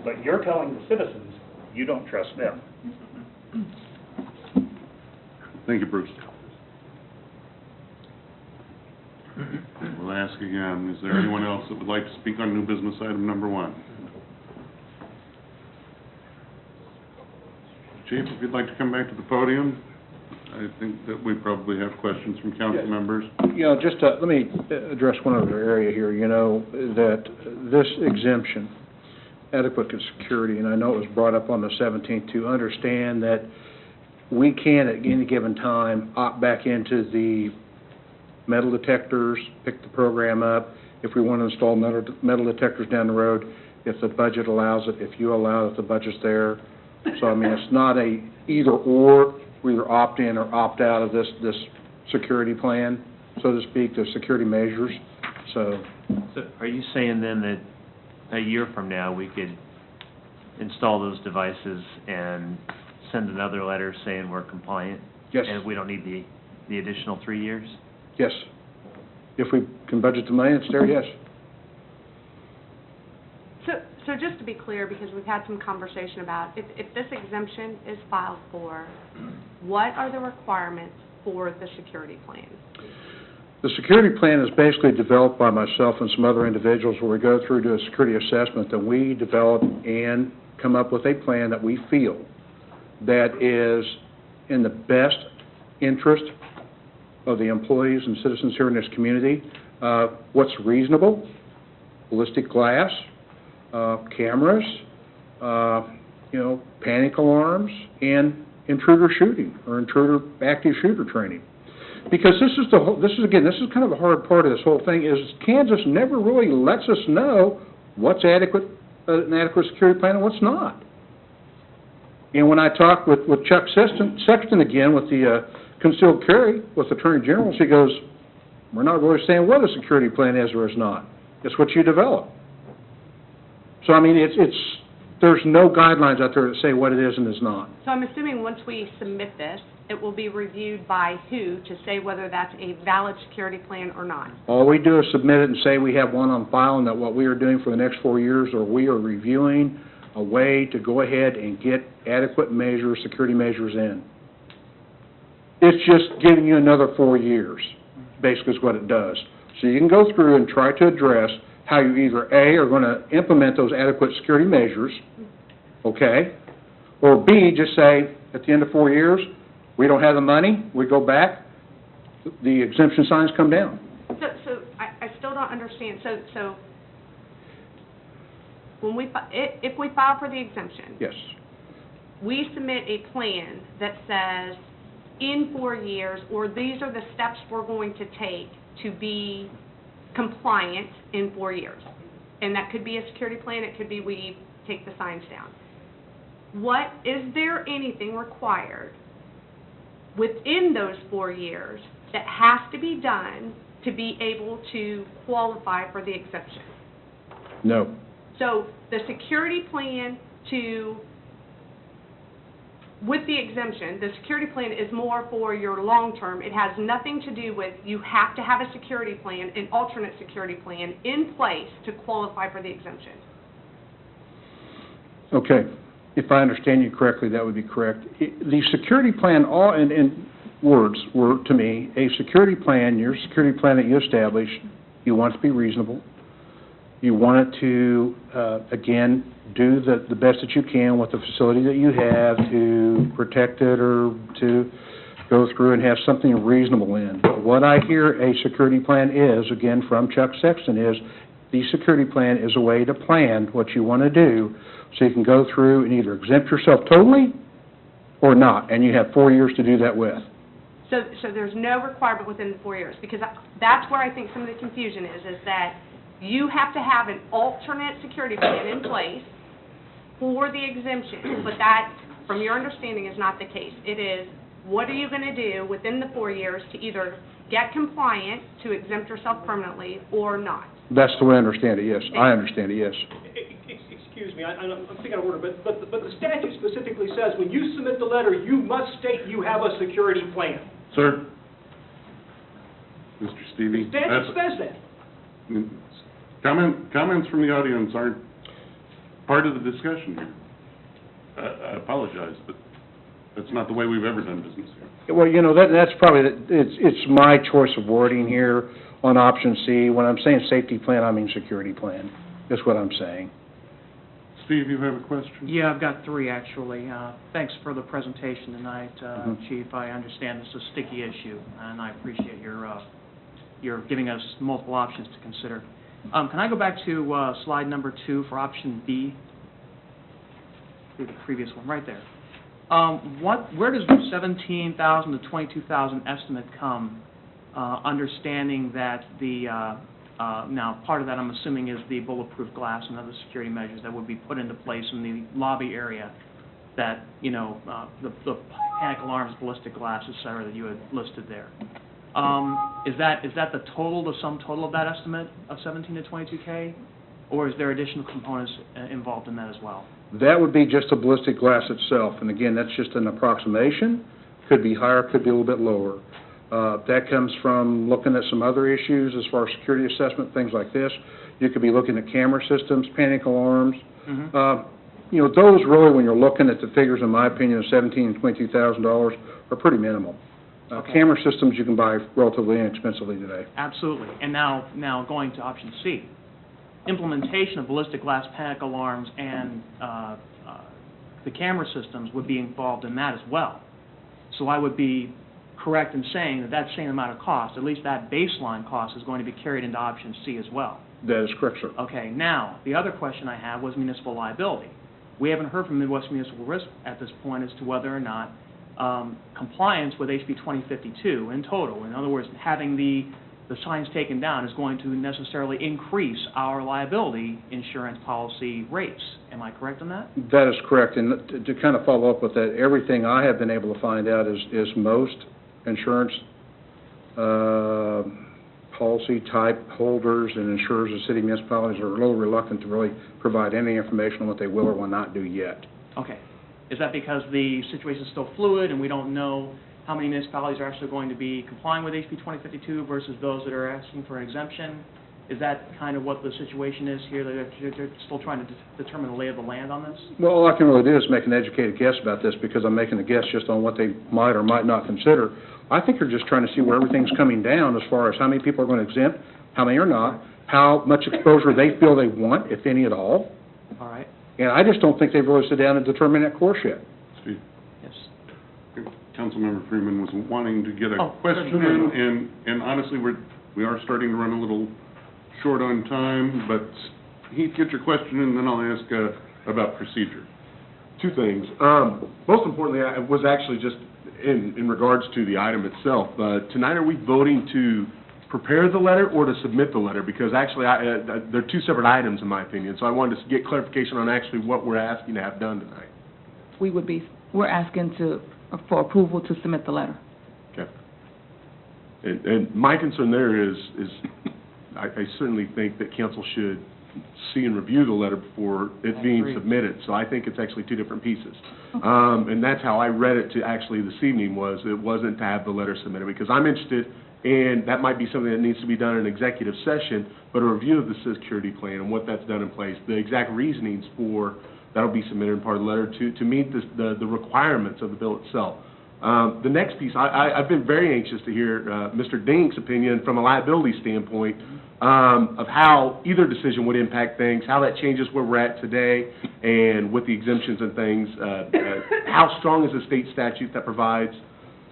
But you're telling the citizens you don't trust them. Thank you, Bruce. We'll ask again, is there anyone else that would like to speak on new business item number 1? Chief, if you'd like to come back to the podium, I think that we probably have questions from council members. You know, just let me address one other area here, you know, that this exemption, adequate security, and I know it was brought up on the 17th, to understand that we can at any given time opt back into the metal detectors, pick the program up, if we want to install metal detectors down the road, if the budget allows it, if you allow it, the budget's there. So, I mean, it's not a either or, we either opt in or opt out of this security plan, so to speak, the security measures. So are you saying then that a year from now we could install those devices and send another letter saying we're compliant? Yes. And we don't need the additional 3 years? Yes. If we can budget the money, it's there, yes. So just to be clear, because we've had some conversation about if this exemption is filed for, what are the requirements for the security plan? The security plan is basically developed by myself and some other individuals where we go through to a security assessment, and we develop and come up with a plan that we feel that is in the best interest of the employees and citizens here in this community. What's reasonable, ballistic glass, cameras, you know, panic alarms, and intruder shooting or intruder active shooter training. Because this is kind of the hard part of this whole thing is Kansas never really lets us know what's adequate, an adequate security plan and what's not. And when I talked with Chuck Sexton again with the concealed carry with Attorney General, he goes, we're not really saying what a security plan is or is not. It's what you develop. So, I mean, there's no guidelines out there that say what it is and is not. So I'm assuming once we submit this, it will be reviewed by who to say whether that's a valid security plan or not? All we do is submit it and say we have one on file and that what we are doing for the next 4 years, or we are reviewing a way to go ahead and get adequate measures, security measures in. It's just giving you another 4 years, basically is what it does. So you can go through and try to address how you either, A, are going to implement those adequate security measures, okay, or B, just say, at the end of 4 years, we don't have the money, we go back, the exemption signs come down. So I still don't understand. So when if we file for the exemption, Yes. we submit a plan that says in 4 years, or these are the steps we're going to take to be compliant in 4 years. And that could be a security plan, it could be we take the signs down. Is there anything required within those 4 years that has to be done to be able to qualify for the exemption? No. So the security plan with the exemption, the security plan is more for your long-term. It has nothing to do with you have to have a security plan, an alternate security plan in place to qualify for the exemption. Okay. If I understand you correctly, that would be correct. The security plan, all in words, were to me, a security plan, your security plan that you establish, you want it to be reasonable. You want it to, again, do the best that you can with the facility that you have to protect it or to go through and have something reasonable in. But what I hear a security plan is, again, from Chuck Sexton, is the security plan is a way to plan what you want to do so you can go through and either exempt yourself totally or not, and you have 4 years to do that with. So there's no requirement within the 4 years, because that's where I think some of the confusion is that you have to have an alternate security plan in place for the exemption, but that, from your understanding, is not the case. It is, what are you going to do within the 4 years to either get compliant to exempt yourself permanently or not? That's the way I understand it, yes. I understand it, yes. Excuse me, I'm thinking of order, but the statute specifically says when you submit the letter, you must state you have a security plan. Sir? Mr. Stevie? The statute says that. Comments from the audience aren't part of the discussion here. I apologize, but that's not the way we've ever done business here. Well, that's probably, it's my choice of wording here on option C. When I'm saying safety plan, I mean security plan. That's what I'm saying. Steve, you have a question? Yeah, I've got three, actually. Thanks for the presentation tonight, Chief. I understand this is a sticky issue, and I appreciate your giving us multiple options to consider. Can I go back to slide number 2 for option B? The previous one, right there. Where does the 17,000 to 22,000 estimate come, understanding that now, part of that, I'm assuming, is the bulletproof glass and other security measures that would be put into place in the lobby area that, the panic alarms, ballistic glass, et cetera, that you had listed there. Is that the sum total of that estimate of 17 to 22K? Or is there additional components involved in that as well? That would be just the ballistic glass itself, and again, that's just an approximation. Could be higher, could be a little bit lower. That comes from looking at some other issues as far as security assessment, things like this. You could be looking at camera systems, panic alarms. Those really, when you're looking at the figures, in my opinion, of $17,000 and $22,000 are pretty minimal. Okay. Camera systems you can buy relatively inexpensively today. Absolutely. And now going to option C. Implementation of ballistic glass panic alarms and the camera systems would be involved in that as well. So I would be correct in saying that same amount of cost, at least that baseline cost, is going to be carried into option C as well. That is correct, sir. Okay, now, the other question I have was municipal liability. We haven't heard from Midwest Municipal Risk at this point as to whether or not compliance with HB 2052 in total, in other words, having the signs taken down, is going to necessarily increase our liability insurance policy rates. Am I correct on that? That is correct. And to kind of follow up with that, everything I have been able to find out is most insurance policy type holders and insurers of city municipalities are a little reluctant to really provide any information on what they will or will not do yet. Okay. Is that because the situation is still fluid and we don't know how many municipalities are actually going to be complying with HB 2052 versus those that are asking for an exemption? Is that kind of what the situation is here, that they're still trying to determine the lay of the land on this? Well, all I can really do is make an educated guess about this because I'm making a guess just on what they might or might not consider. I think they're just trying to see where everything's coming down as far as how many people are going to exempt, how many are not, how much exposure they feel they want, if any at all. All right. And I just don't think they've really sat down and determined that course yet. Steve? Yes. Councilmember Freeman was wanting to get a Oh, question certainly. in, and honestly, we are starting to run a little short on time, but Heath, get your question in, and then I'll ask about procedure. Two things. Most importantly, I was actually just in regards to the item itself. Tonight, are we voting to prepare the letter or to submit the letter? Because actually, they're two separate items in my opinion. So I wanted to get clarification on actually what we're asking to have done tonight. We're asking for approval to submit the letter. Okay. And my concern there is I certainly think that council should see and review the letter before it being submitted. So I think it's actually two different pieces. And that's how I read it to actually this evening, was it wasn't to have the letter submitted, because I'm interested, and that might be something that needs to be done in an executive session, but a review of the security plan and what that's done in place, the exact reasonings for that'll be submitted in part of the letter to meet the requirements of the bill itself. The next piece, I've been very anxious to hear Mr. Dink's opinion from a liability standpoint of how either decision would impact things, how that changes where we're at today, and with the exemptions and things, how strong is the state statute that provides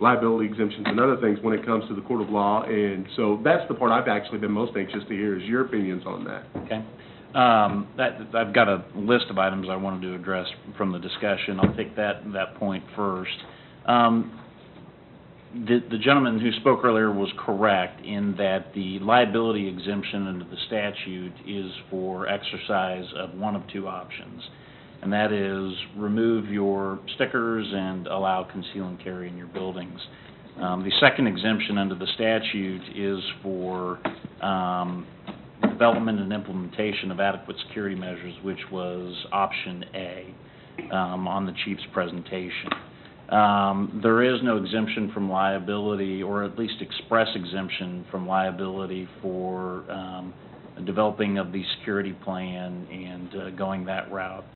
liability exemptions and other things when it comes to the court of law. And so that's the part I've actually been most anxious to hear, is your opinions on that. Okay. I've got a list of items I wanted to address from the discussion. I'll take that point first. The gentleman who spoke earlier was correct in that the liability exemption under the statute is for exercise of one of two options, and that is remove your stickers and allow conceal and carry in your buildings. The second exemption under the statute is for development and implementation of adequate security measures, which was option A on the chief's presentation. There is no exemption from liability, or at least express exemption from liability for developing of the security plan and going that route.